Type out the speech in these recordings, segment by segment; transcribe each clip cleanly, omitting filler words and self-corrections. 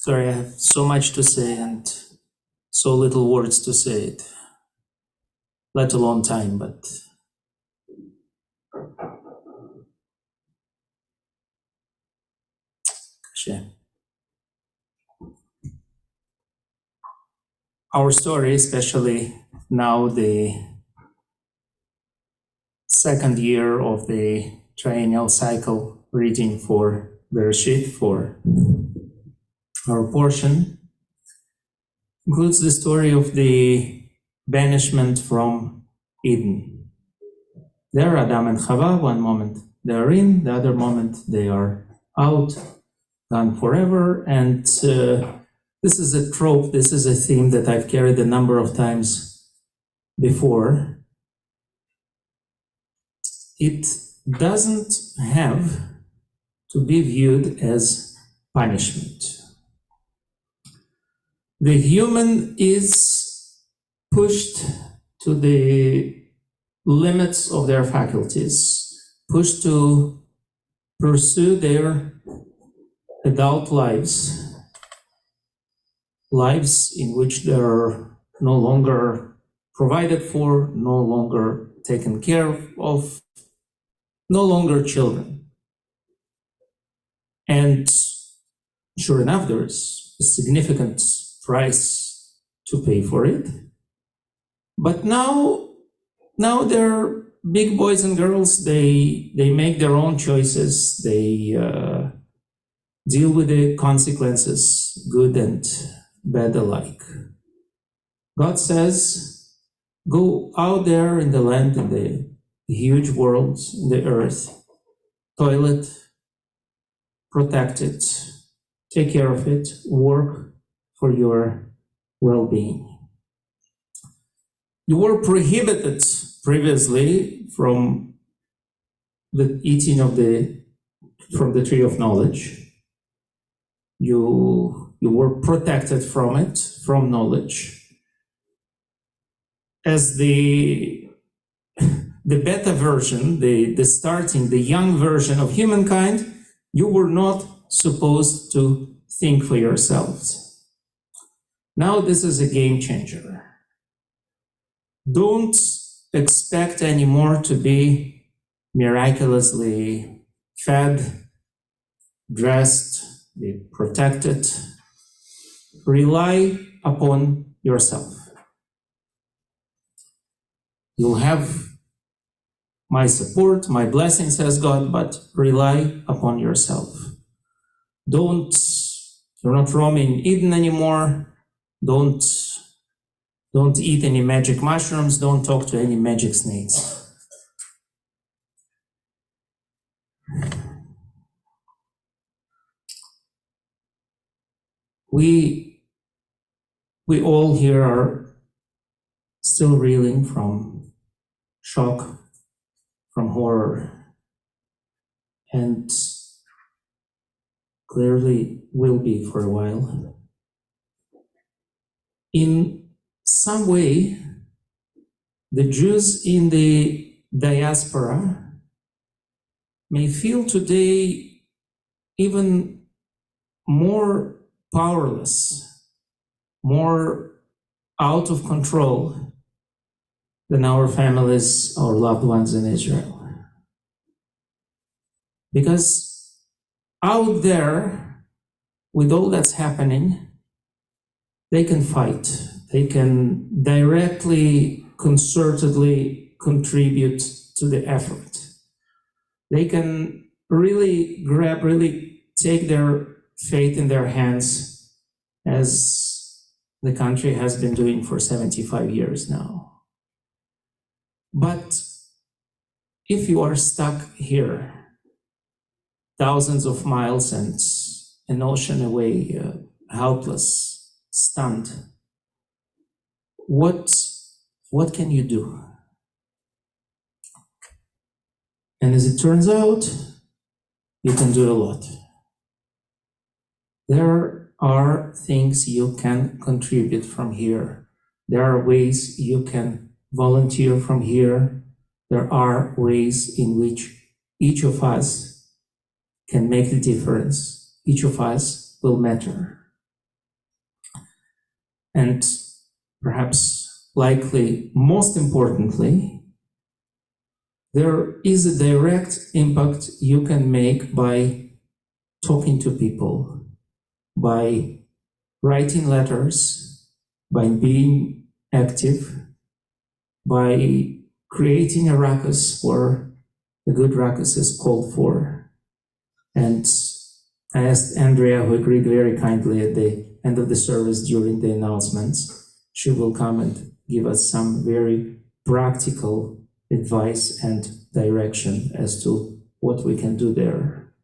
Sorry, I have so much to say and so little words to say it, let alone time, but shame. Our story, especially now the second year of the triennial cycle reading for Bereshit, for our portion, includes the story of the banishment from Eden. There, Adam and Chava, one moment they are in, the other moment they are out, gone forever. And this is a trope, this is a theme that I've carried a number of times before. It doesn't have to be viewed as punishment. The human is pushed to the limits of their faculties, pushed to pursue their adult lives, lives in which they're no longer provided for, no longer taken care of, no longer children. And sure enough, there's a significant price to pay for it. But now they're big boys and girls. They make their own choices. They deal with the consequences, good and bad alike. God says, go out there in the land, in the huge world, in the earth, toil it, protect it, take care of it, work for your well-being. You were prohibited previously from the eating from the tree of knowledge. You were protected from it, from knowledge. As the beta version, the starting, the young version of humankind, you were not supposed to think for yourselves. Now this is a game changer. Don't expect anymore to be miraculously fed, dressed, be protected. Rely upon yourself. You'll have my support, my blessing, says God, but rely upon yourself. You're not roaming Eden anymore. Don't eat any magic mushrooms. Don't talk to any magic snakes. We all here are still reeling from shock, from horror, and clearly will be for a while. In some way, the Jews in the diaspora may feel today even more powerless, more out of control than our families, our loved ones in Israel. Because out there, with all that's happening, they can fight. They can directly, concertedly contribute to the effort. They can really take their fate in their hands, as the country has been doing for 75 years now. But if you are stuck here, thousands of miles and an ocean away, helpless, stunned, what can you do? And as it turns out, you can do a lot. There are things you can contribute from here. There are ways you can volunteer from here. There are ways in which each of us can make the difference. Each of us will matter. And perhaps, likely, most importantly, there is a direct impact you can make by talking to people, by writing letters, by being active, by creating a ruckus where a good ruckus is called for. And I asked Andria, who agreed very kindly at the end of the service during the announcements, she will come and give us some very practical advice and direction as to what we can do there.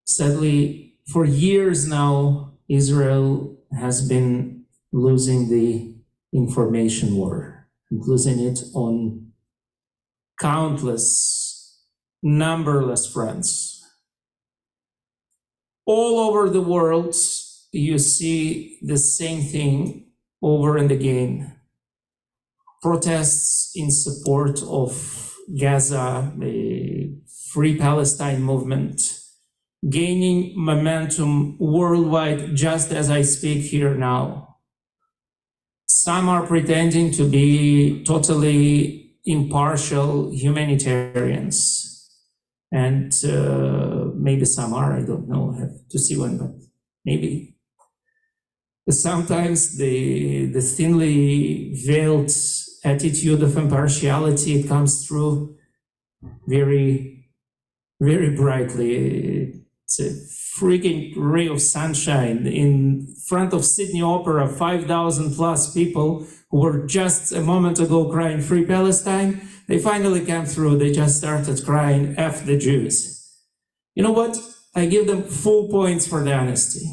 Sadly, for years now, Israel has been losing the information war, and losing it on countless, numberless fronts. All over the world, you see the same thing over and again. Protests in support of Gaza, the Free Palestine movement, gaining momentum worldwide just as I speak here now. Some are pretending to be totally impartial humanitarians. And maybe some are, I don't know, I have to see one, but maybe. Sometimes the thinly veiled attitude of impartiality, it comes through very, very brightly. It's a freaking ray of sunshine in front of Sydney Opera, 5,000 plus people who were just a moment ago crying Free Palestine. They finally came through. They just started crying F the Jews. You know what? I give them full points for the honesty.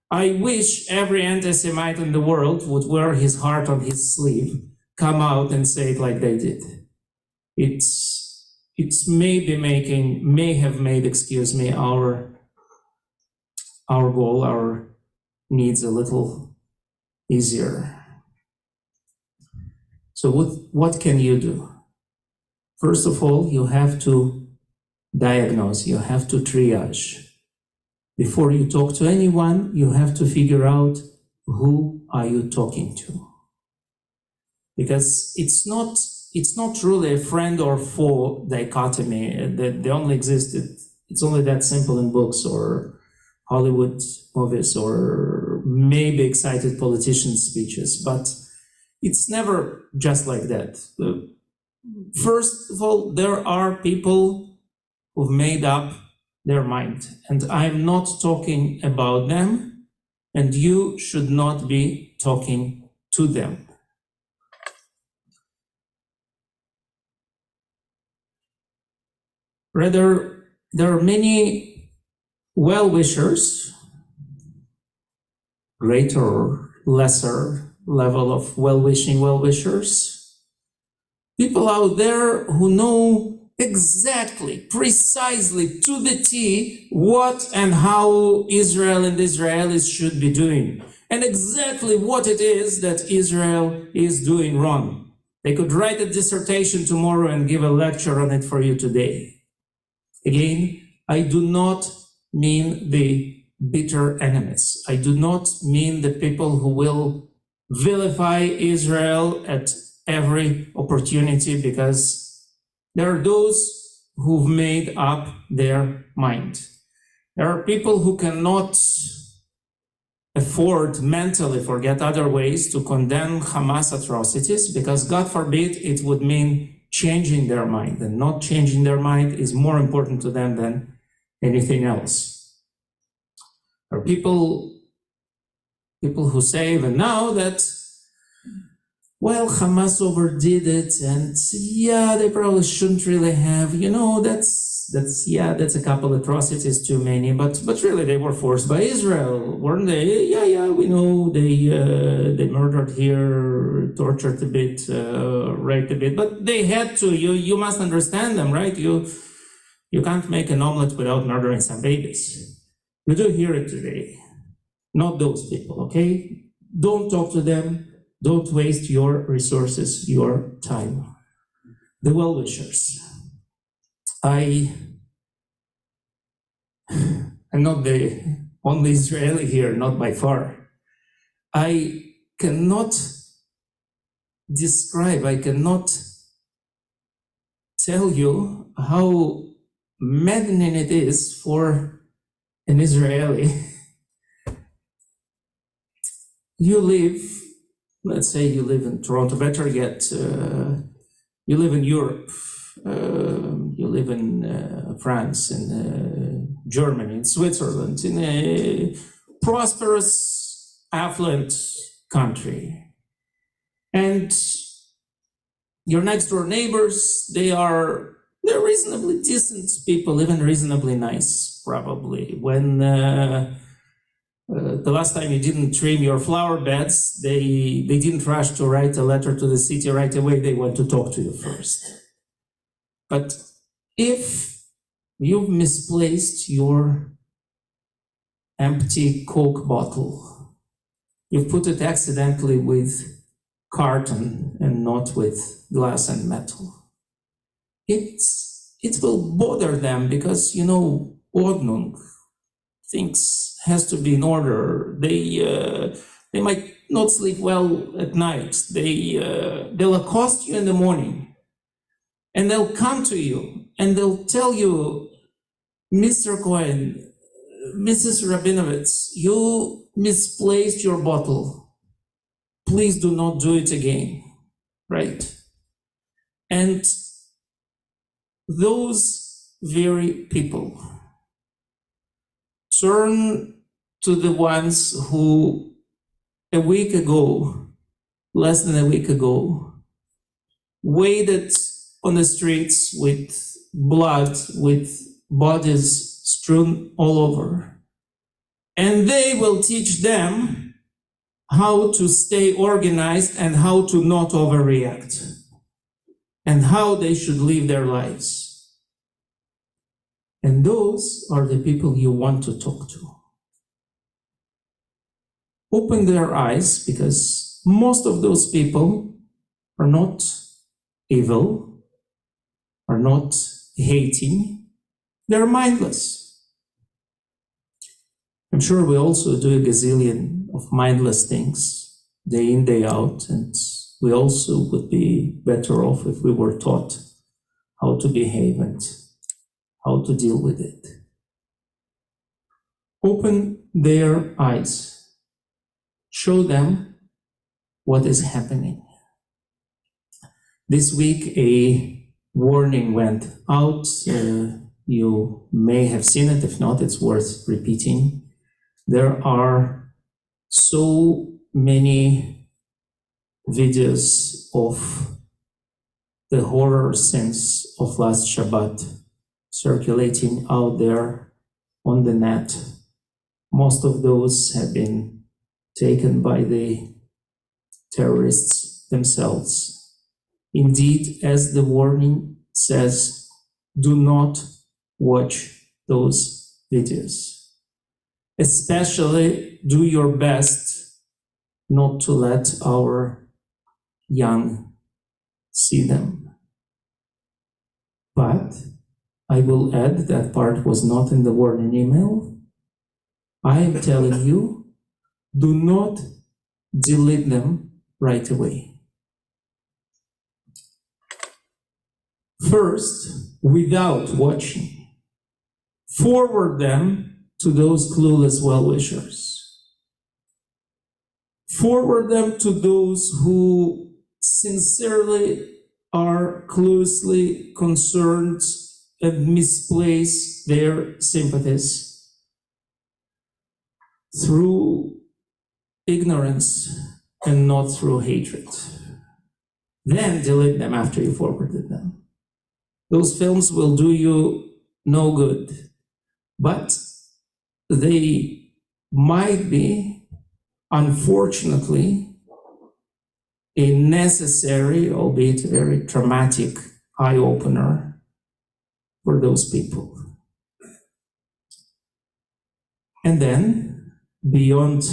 I wish every anti-Semite in the world would wear his heart on his sleeve, come out and say it like they did. It's may have made, excuse me, our goal, our needs a little easier. So what can you do? First of all, you have to diagnose, you have to triage. Before you talk to anyone, you have to figure out who are you talking to. Because it's not truly a friend or foe dichotomy that they only existed. It's only that simple in books or Hollywood movies or maybe excited politician speeches, but it's never just like that. First of all, there are people who've made up their mind, and I'm not talking about them, and you should not be talking to them. Rather, there are many well-wishers, greater or lesser level of well-wishing well-wishers, people out there who know exactly, precisely, to the T, what and how Israel and Israelis should be doing, and exactly what it is that Israel is doing wrong. They could write a dissertation tomorrow and give a lecture on it for you today. Again, I do not mean the bitter enemies. I do not mean the people who will vilify Israel at every opportunity, because there are those who've made up their mind. There are people who cannot afford mentally, forget other ways, to condemn Hamas atrocities, because God forbid it would mean changing their mind, and not changing their mind is more important to them than anything else. There are people who say even now that, well, Hamas overdid it, and yeah, they probably shouldn't really have, you know, that's a couple atrocities too many, but really they were forced by Israel, weren't they? Yeah, we know they murdered here, tortured a bit, raped a bit, but they had to. You must understand them, right? You can't make an omelet without murdering some babies. You do hear it today. Not those people, okay? Don't talk to them. Don't waste your resources, your time. The well-wishers. I'm not the only Israeli here, not by far. I cannot describe, I cannot tell you how maddening it is for an Israeli. You live, let's say you live in Toronto, better yet, you live in Europe, you live in France, in Germany, in Switzerland, in a prosperous, affluent country. And your next door neighbors, they're reasonably decent people, even reasonably nice, probably. When the last time you didn't trim your flower beds, they didn't rush to write a letter to the city right away. They want to talk to you first. But if you've misplaced your empty Coke bottle, you've put it accidentally with carton and not with glass and metal, it will bother them because, Ordnung, things has to be in order. They might not sleep well at night. They'll accost you in the morning, and they'll come to you and they'll tell you, Mr. Cohen, Mrs. Rabinovitz, you misplaced your bottle. Please do not do it again, right? And those very people turn to the ones who less than a week ago, waited on the streets with blood, with bodies strewn all over. And they will teach them how to stay organized and how to not overreact, and how they should live their lives. And those are the people you want to talk to. Open their eyes, because most of those people are not evil, are not hating, they're mindless. I'm sure we also do a gazillion of mindless things, day in, day out, and we also would be better off if we were taught how to behave and how to deal with it. Open their eyes. Show them what is happening. This week, a warning went out. You may have seen it. If not, it's worth repeating. There are so many videos of the horror scenes of last Shabbat circulating out there on the net. Most of those have been taken by the terrorists themselves. Indeed, as the warning says, do not watch those videos. Especially do your best not to let our young see them. But I will add, that part was not in the warning email. I am telling you, do not delete them right away. First, without watching, forward them to those clueless well-wishers. Forward them to those who sincerely are closely concerned and misplace their sympathies through ignorance and not through hatred. Then delete them after you forwarded them. Those films will do you no good, but they might be, unfortunately, a necessary, albeit very traumatic, eye-opener for those people. And then, beyond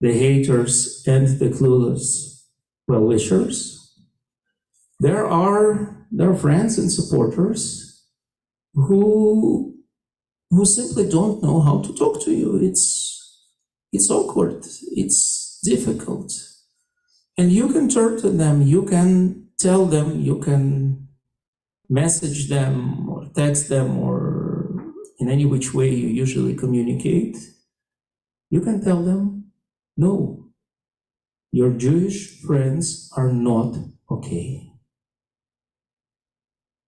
the haters and the clueless well-wishers, there are friends and supporters who simply don't know how to talk to you. It's awkward. It's difficult. And you can turn to them, you can tell them, you can message them or text them or in any which way you usually communicate. You can tell them, no, your Jewish friends are not okay.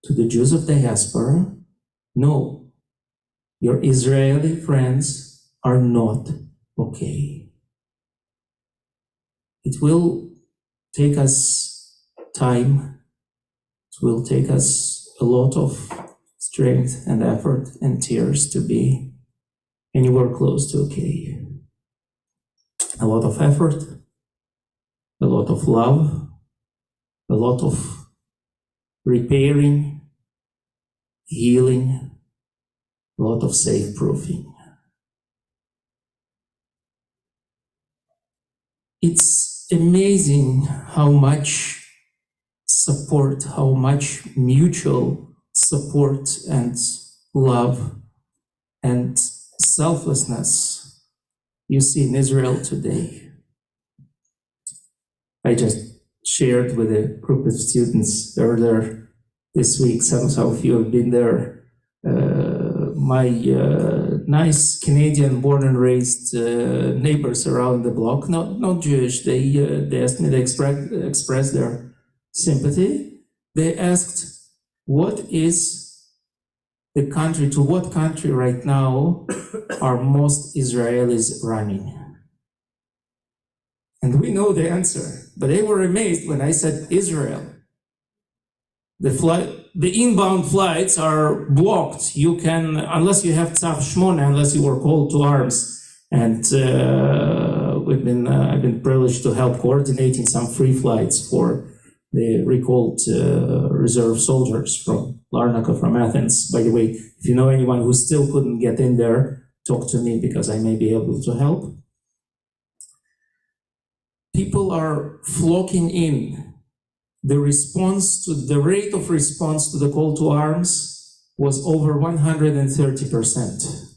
To the Jews of diaspora, no, your Israeli friends are not okay. It will take us time. It will take us a lot of strength and effort and tears to be anywhere close to okay. A lot of effort, a lot of love, a lot of repairing, healing, a lot of safe-proofing. It's amazing how much support, how much mutual support and love and selflessness you see in Israel today. I just shared with a group of students earlier this week, some of you have been there. My nice Canadian born and raised neighbors around the block, not Jewish, they asked me to express their sympathy. They asked, what is the country, to what country right now are most Israelis running? And we know the answer, but they were amazed when I said Israel. The inbound flights are blocked. You can, unless you have Tzav Shmona, unless you were called to arms. And I've been privileged to help coordinating some free flights for the recalled reserve soldiers from Larnaca, from Athens. By the way, if you know anyone who still couldn't get in there, talk to me because I may be able to help. People are flocking in. The rate of response to the call to arms was over 130%.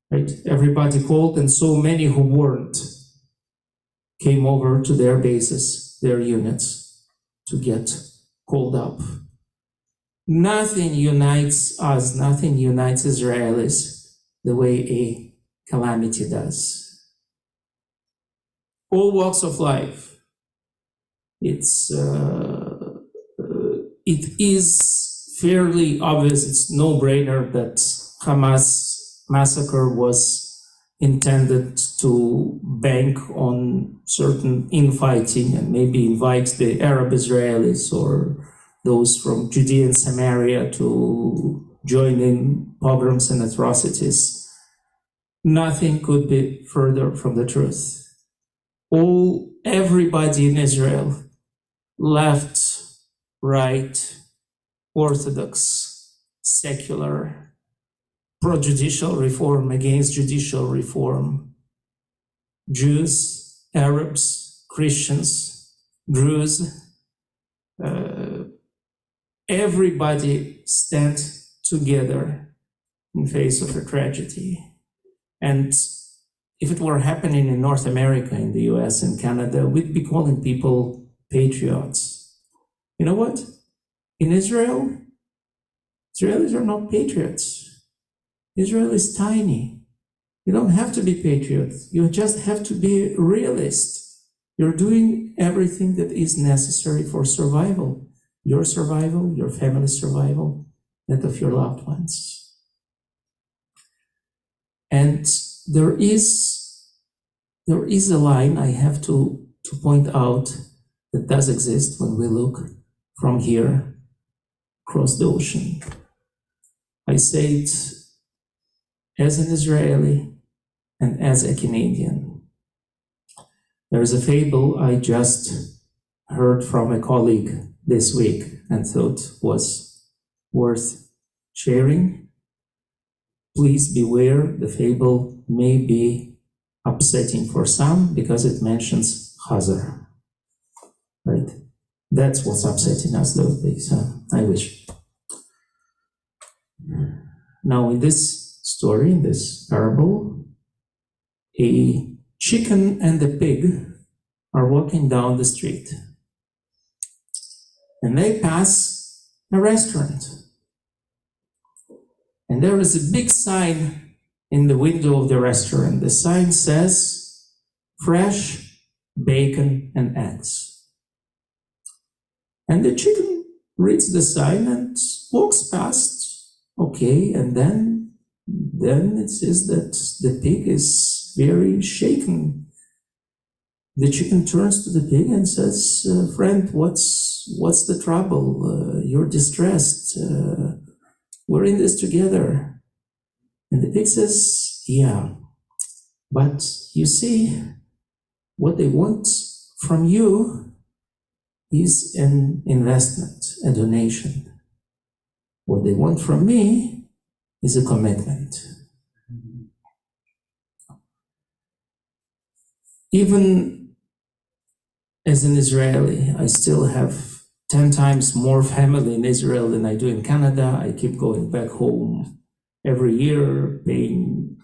Right? Everybody called, and so many who weren't came over to their bases, their units, to get called up. Nothing unites us, nothing unites Israelis the way a calamity does. All walks of life. It is fairly obvious, it's no-brainer that Hamas massacre was intended to bank on certain infighting and maybe invite the Arab Israelis or those from Judea and Samaria to join in pogroms and atrocities. Nothing could be further from the truth. Everybody in Israel, left, right, orthodox, secular, pro-judicial reform, against judicial reform, Jews, Arabs, Christians, Druze, everybody stand together in face of a tragedy. And if it were happening in North America, in the US and Canada, we'd be calling people patriots. You know what? In Israel, Israelis are not patriots. Israel is tiny. You don't have to be patriots. You just have to be a realist. You're doing everything that is necessary for survival. Your survival, your family's survival, that of your loved ones. And there is a line I have to point out that does exist when we look from here across the ocean. I say it as an Israeli and as a Canadian. There is a fable I just heard from a colleague this week and thought was worth sharing. Please beware, the fable may be upsetting for some because it mentions Hazar. Right? That's what's upsetting us those days. I wish. Now, in this story, in this parable, a chicken and the pig are walking down the street, and they pass a restaurant. And there is a big sign in the window of the restaurant. The sign says, fresh bacon and eggs. And the chicken reads the sign and walks past. Okay, and then it says that the pig is very shaken. The chicken turns to the pig and says, friend, what's the trouble? You're distressed. We're in this together. And the pig says, yeah, but you see, what they want from you is an investment, a donation. What they want from me is a commitment. Even as an Israeli, I still have 10 times more family in Israel than I do in Canada. I keep going back home every year, paying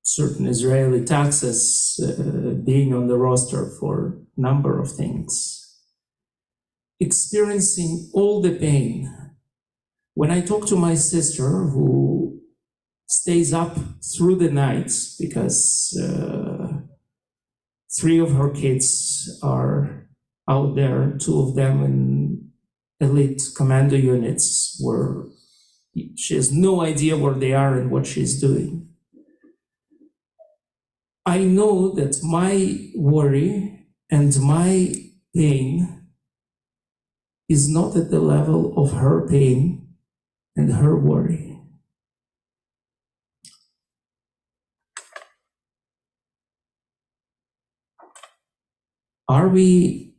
certain Israeli taxes, being on the roster for a number of things. Experiencing all the pain. When I talk to my sister, who stays up through the night because 3 of her kids are out there, 2 of them in elite commando units, where she has no idea where they are and what she's doing. I know that my worry and my pain is not at the level of her pain and her worry. Are we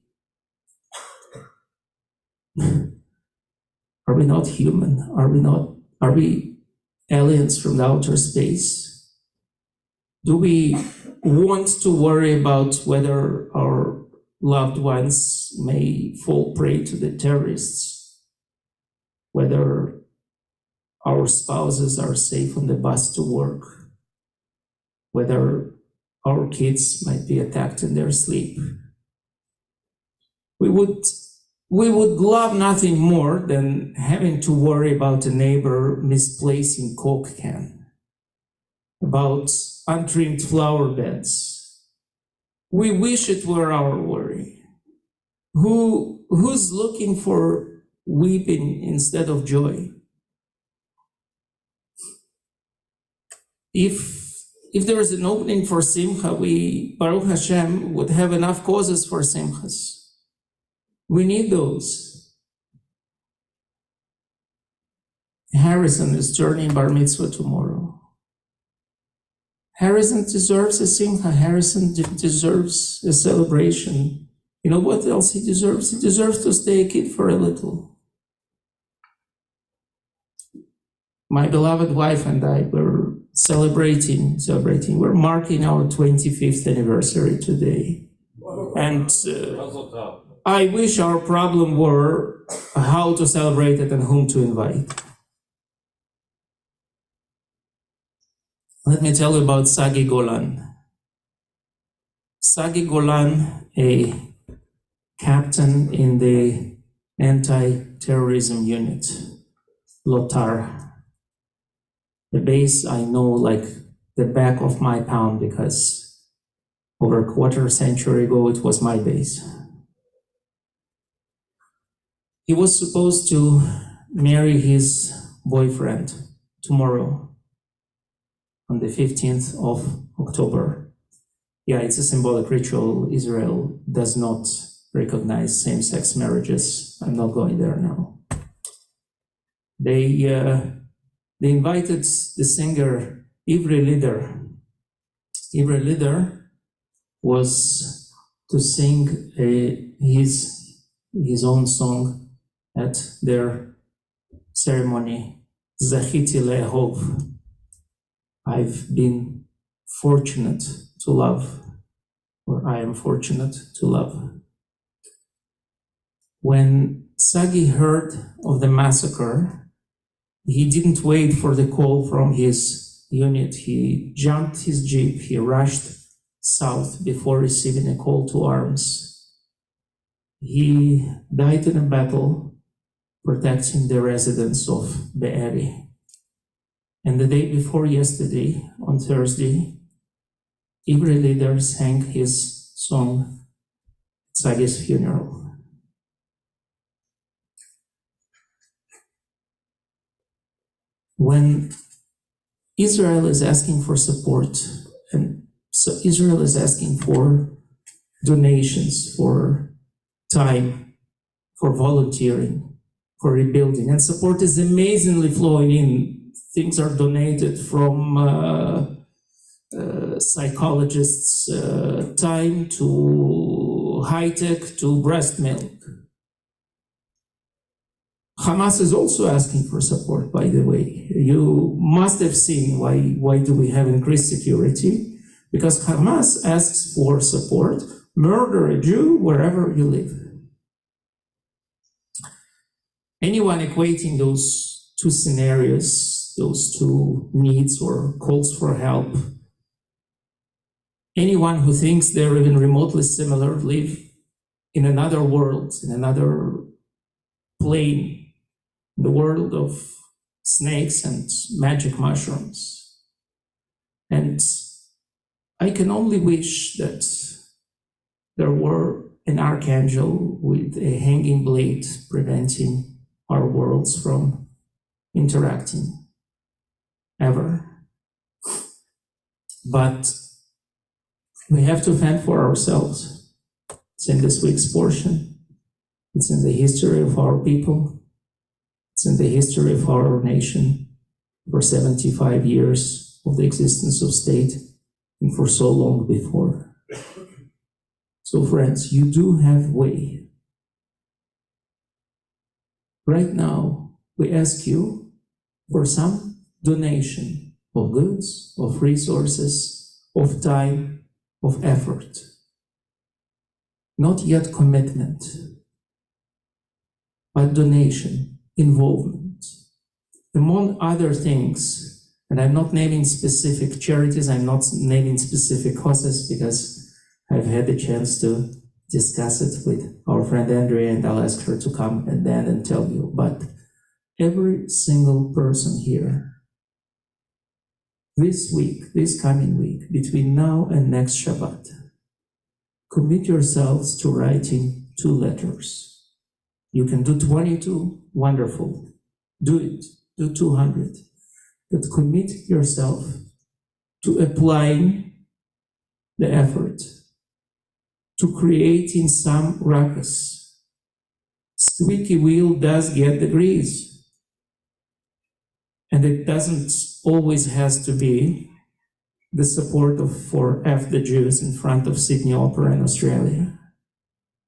not human? Are we aliens from the outer space? Do we want to worry about whether our loved ones may fall prey to the terrorists? Whether our spouses are safe on the bus to work? Whether our kids might be attacked in their sleep? We would love nothing more than having to worry about a neighbor misplacing Coke can, about untrimmed flower beds. We wish it were our worry. Who's looking for weeping instead of joy? If there is an opening for simcha, we, Baruch Hashem, would have enough causes for simchas. We need those. Harrison is turning bar mitzvah tomorrow. Harrison deserves a simcha. Harrison deserves a celebration. You know what else he deserves? He deserves to stay a kid for a little. My beloved wife and I were celebrating. We're marking our 25th anniversary today. And I wish our problem were how to celebrate it and whom to invite. Let me tell you about Sagi Golan. Sagi Golan, a captain in the anti-terrorism unit, Lodzer. The base I know like the back of my palm because over a quarter century ago it was my base. He was supposed to marry his boyfriend tomorrow on the 15th of October. Yeah, it's a symbolic ritual. Israel does not recognize same-sex marriages. I'm not going there now. They invited the singer Ivri Lider. Ivri Lider was to sing his own song at their ceremony, Zachiti Le'ehov. I've been fortunate to love, or I am fortunate to love. When Sagi heard of the massacre, he didn't wait for the call from his unit. He jumped his jeep, he rushed south before receiving a call to arms. He died in a battle protecting the residents of Be'eri. And the day before yesterday, on Thursday, every leader sang his song at his funeral. When Israel is asking for support, and so Israel is asking for donations, for time, for volunteering, for rebuilding, and support is amazingly flowing in. Things are donated from psychologists' time to high-tech to breast milk. Hamas is also asking for support, by the way. You must have seen why do we have increased security? Because Hamas asks for support. Murder a Jew wherever you live. Anyone equating those two scenarios, those two needs or calls for help, anyone who thinks they're even remotely similar live in another world, in another plane, the world of snakes and magic mushrooms. And I can only wish that there were an archangel with a hanging blade preventing our worlds from interacting ever. But we have to fend for ourselves. It's in this week's portion. It's in the history of our people. It's in the history of our nation for 75 years of the existence of state and for so long before. So friends, you do have way. Right now, we ask you for some donation of goods, of resources, of time, of effort. Not yet commitment, but donation. Involvement. Among other things, and I'm not naming specific charities, I'm not naming specific causes because I've had the chance to discuss it with our friend Andria, and I'll ask her to come and then and tell you. But every single person here, this week, this coming week, between now and next Shabbat, commit yourselves to writing 2 letters. You can do 22, wonderful. Do it, do 200. But commit yourself to applying the effort, to creating some ruckus. Squeaky wheel does get the grease. And it doesn't always has to be the support for F the Jews in front of Sydney Opera in Australia.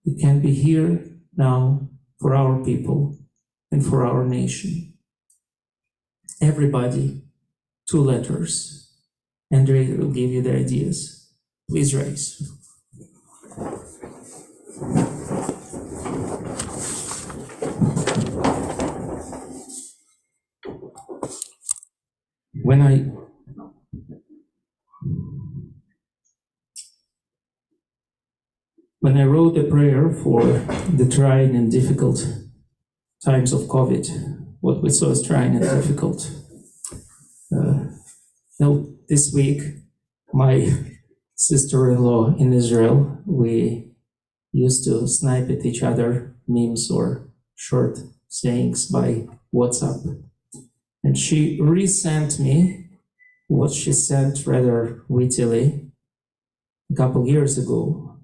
It can be here, now, for our people and for our nation. Everybody, 2 letters. Andrea will give you the ideas. Please rise. When I wrote a prayer for the trying and difficult times of COVID, what we saw as trying and difficult. This week, my sister-in-law in Israel, we used to snipe at each other memes or short sayings by WhatsApp. And she resent me what she sent rather wittily a couple years ago.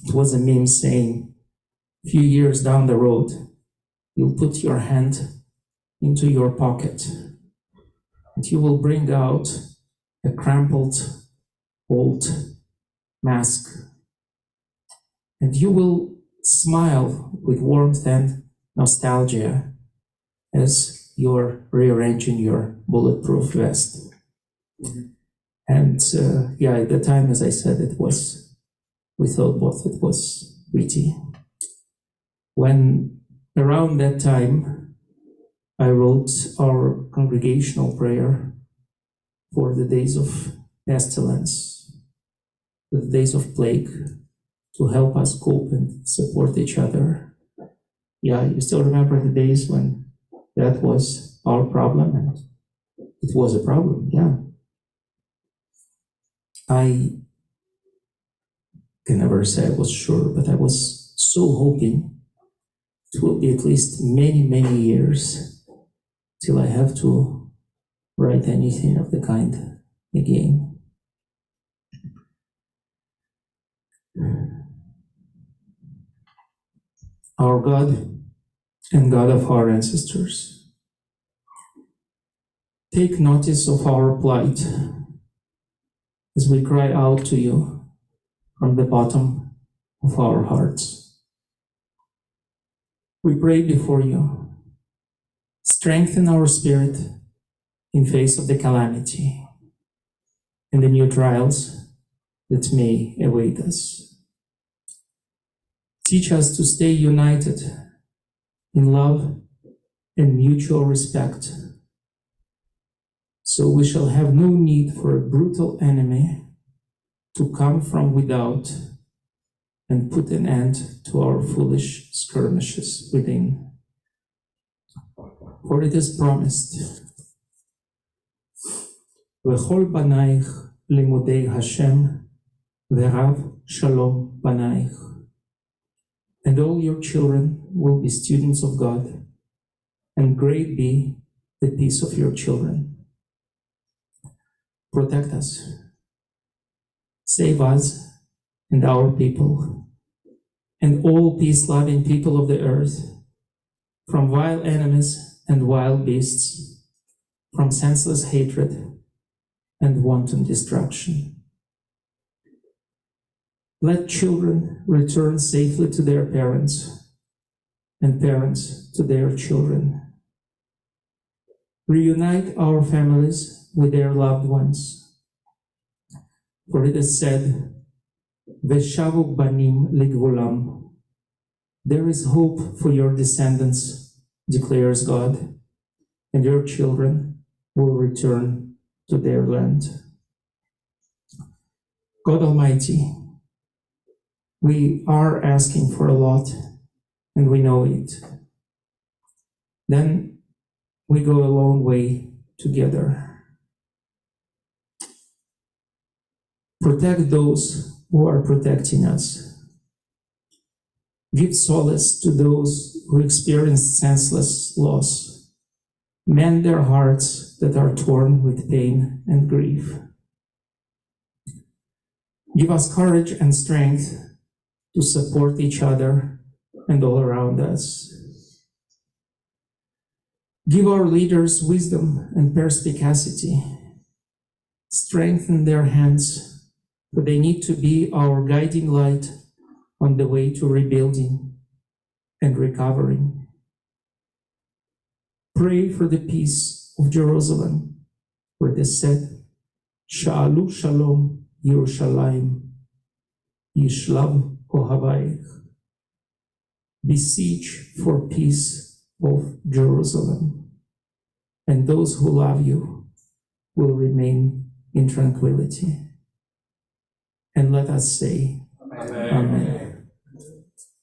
It was a meme saying, a few years down the road, you'll put your hand into your pocket and you will bring out a crumpled old mask and you will smile with warmth and nostalgia as you're rearranging your bulletproof vest. And at the time, as I said, we thought both it was witty. When around that time, I wrote our congregational prayer for the days of pestilence. the days of plague to help us cope and support each other. Yeah, you still remember the days when that was our problem, and it was a problem, yeah. I can never say I was sure, but I was so hoping it will be at least many, many years till I have to write anything of the kind again. Our God and God of our ancestors, take notice of our plight as we cry out to you from the bottom of our hearts. We pray before you, strengthen our spirit in face of the calamity and the new trials that may await us. Teach us to stay united in love and mutual respect, so we shall have no need for a brutal enemy to come from without and put an end to our foolish skirmishes within. For it is promised, V'chol banaich limudei Hashem v'rav shalom banaich. And all your children will be students of God, and great be the peace of your children. Protect us, save us and our people, and all peace-loving people of the earth, from vile enemies and wild beasts, from senseless hatred and wanton destruction. Let children return safely to their parents, and parents to their children. Reunite our families with their loved ones. For it is said, Veshavu banim ligvulam. There is hope for your descendants, declares God, and your children will return to their land. God Almighty, we are asking for a lot, and we know it. Then we go a long way together. Protect those who are protecting us. Give solace to those who experience senseless loss. Mend their hearts that are torn with pain and grief. Give us courage and strength to support each other and all around us. Give our leaders wisdom and perspicacity. Strengthen their hands, for they need to be our guiding light on the way to rebuilding and recovering. Pray for the peace of Jerusalem, where it is said, Sha'alu Shalom Yerushalayim, Yishlav Ohavayich. Beseech for peace of Jerusalem, and those who love you will remain in tranquility. And let us say, Amen. Amen.